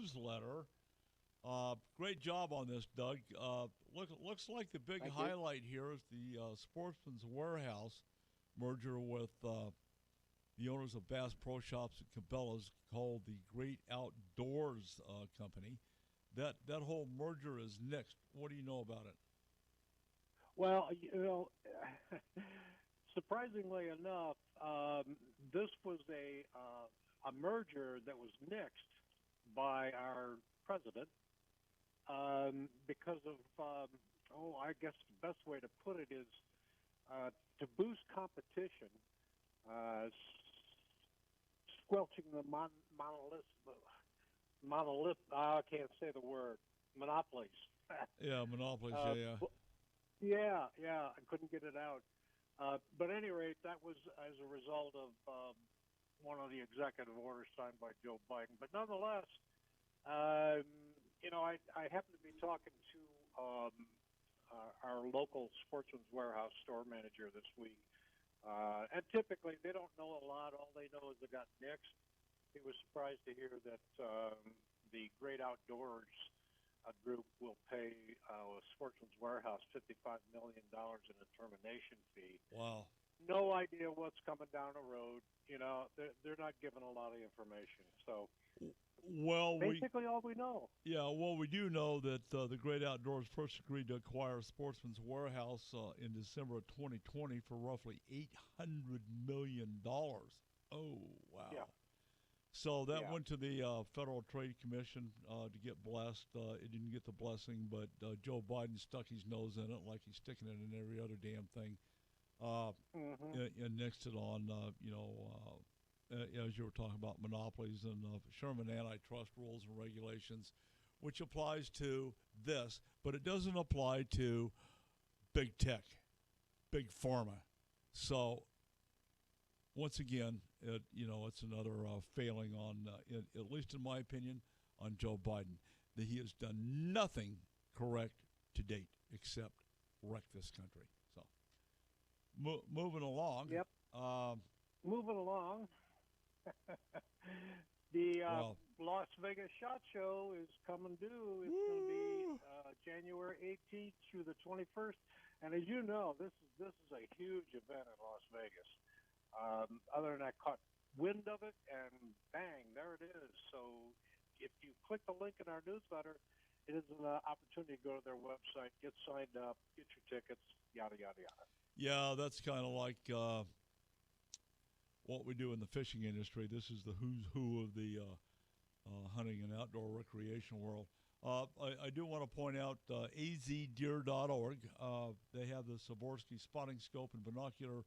newsletter. Great job on this, Doug. Looks like the big Thank you. highlight here is the Sportsman's Warehouse merger with the owners of Bass Pro Shops and Cabela's, called the Great Outdoors Company. That whole merger is next. What do you know about it? Well, surprisingly enough, this was a merger that was nixed by our president because of I guess the best way to put it is to boost competition, uh, squelching the monolith. I can't say the word monopolies. Yeah, monopolies. Yeah, uh, yeah. yeah, I couldn't get it out. But at any rate, that was as a result of one of the executive orders signed by Joe Biden. But nonetheless, um, I happen to be talking to our local Sportsman's Warehouse store manager this week. And typically, they don't know a lot. All they know is they got nixed. He was surprised to hear that the Great Outdoors group will pay Sportsman's Warehouse $55 million in a termination fee. Wow. No idea what's coming down the road. They're not giving a lot of information. So Well, we basically, all we know. yeah, well, we do know that the Great Outdoors first agreed to acquire Sportsman's Warehouse in December of 2020 for roughly $800 million. Oh, Yeah, wow. So that yeah. went to the Federal Trade Commission to get blessed. It didn't get the blessing, but Joe Biden stuck his nose in it like he's sticking it in every other damn thing. Uh, Hmm. and nixed it on, as you were talking about monopolies and Sherman antitrust rules and regulations, which applies to this, but it doesn't apply to big tech, big pharma. So once again, it's another failing on, at least in my opinion, on Joe Biden, that he has done nothing correct to date except wreck this country. So moving along. Yep. Um, Moving along. The well, Las Vegas Shot Show is coming due. It's going to be woo, January 18th through the 21st, and as you know, this is a huge event in Las Vegas. Other than I caught wind of it, and bang, there it is. So if you click the link in our newsletter, it is an opportunity to go to their website, get signed up, get your tickets, yada yada yada. yeah, that's kind of like what we do in the fishing industry. This is the who's who of the hunting and outdoor recreation world. I do want to point out azdeer.org. They have the Swarovski spotting scope and binocular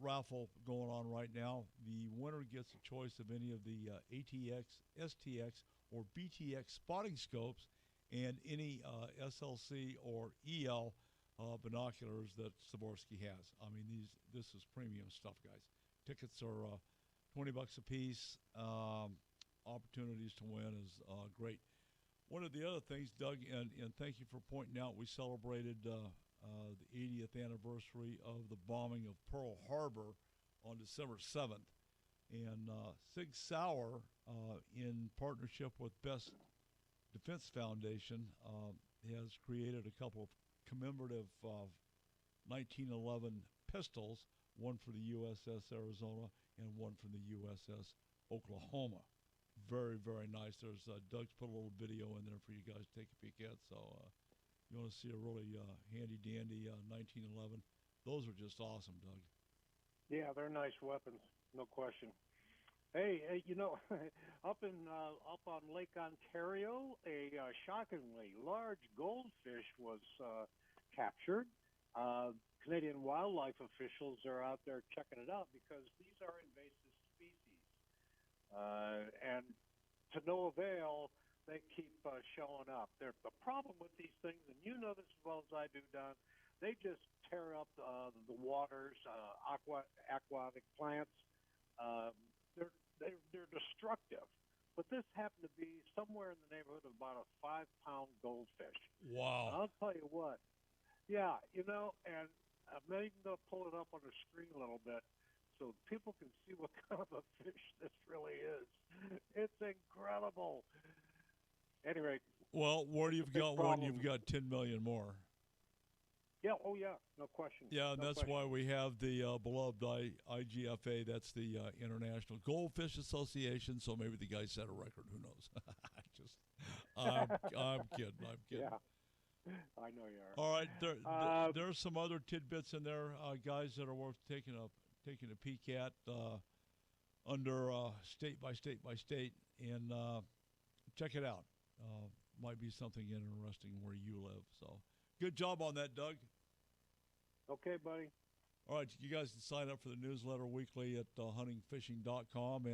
raffle going on right now. The winner gets a choice of any of the ATX, STX, or BTX spotting scopes and any SLC or EL binoculars that Swarovski has. I mean, this is premium stuff, guys. Tickets are $20 a piece. Opportunities to win is great. One of the other things, Doug, and thank you for pointing out, we celebrated the 80th anniversary of the bombing of Pearl Harbor on December 7th. And Sig Sauer, in partnership with Best Defense Foundation, has created a couple of commemorative 1911 pistols, one for the USS Arizona and one from the USS Oklahoma. Very, very nice. There's Doug's put a little video in there for you guys to take a peek at. So you want to see a really handy dandy 1911. Those are just awesome, Doug. Yeah, they're nice weapons, no question. Hey, up on Lake Ontario, a shockingly large goldfish was captured. Canadian wildlife officials are out there checking it out because these are invasive species, and to no avail. They keep showing up. The problem with these things, and you know this as well as I do, Don, they just tear up the waters, aquatic plants. Uh, they're destructive. But this happened to be somewhere in the neighborhood of about a 5-pound goldfish. And Wow. I'll tell you what, yeah, and I'm even going to pull it up on the screen a little bit so people can see what kind of a fish this really is. It's incredible. At any rate, Well, where it's a you've big got one, problem. you've got 10 million more. Yeah. Oh, yeah. No question. Yeah, and No that's question. why we have the beloved IGFA. That's the International Goldfish Association. So maybe the guy set a record. Who knows? Just, I'm kidding. I'm kidding. Yeah. I know you are. All right, Uh, there's some other tidbits in there, guys, that are worth taking a peek at under state by state by state, and check it out. Might be something interesting where you live. So, good job on that, Doug. okay, buddy. All right, you guys can sign up for the newsletter weekly at huntingfishing.com, and